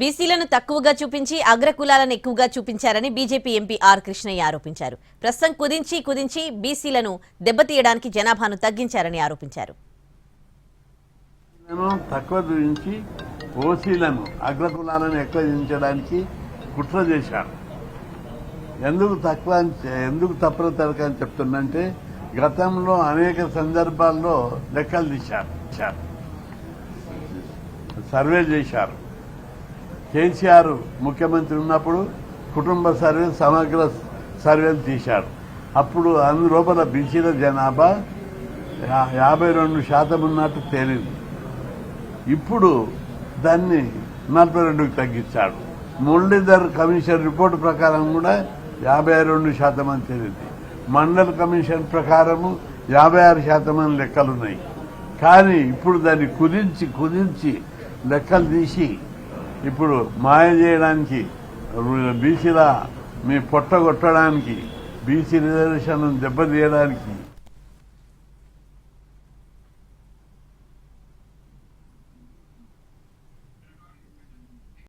బీసీలను తక్కువగా చూపించి అగ్రకులాలను ఎక్కువగా చూపించారని బీజేపీ ఎంపీ ఆర్ కృష్ణయ్య ఆరోపించారు. ప్రస్తుతం కుదించి బీసీలను దెబ్బతీయడానికి జనాభాను తగ్గించారని ఆరోపించారు. తక్కువ చూపించి ఓసీలను అగ్రకులాలను ఎక్కువ దించడానికి కుట్ర చేశారు. ఎందుకు తప్పుల తరక అని చెప్తుందంటే గతంలో అనేక సందర్భాల్లో లెక్కలు తీశారు, సర్వే చేశారు. కేసీఆర్ ముఖ్యమంత్రి ఉన్నప్పుడు కుటుంబ సర్వే, సమగ్ర సర్వేలు తీశారు. అప్పుడు అందులోపల బీసీల జనాభా 52% ఉన్నట్టు తేలింది. ఇప్పుడు దాన్ని 42కు తగ్గించాడు. మురళీధర్ కమిషన్ రిపోర్టు ప్రకారం కూడా 52% అని తేలింది. మండల్ కమిషన్ ప్రకారము 56% అని లెక్కలున్నాయి. కానీ ఇప్పుడు దాన్ని కుదించి లెక్కలు తీసి ఇప్పుడు మాయ చేయడానికి, బీసీల మీ పొట్టగొట్టడానికి, బీసీ రిజర్వేషన్ దెబ్బతీయడానికి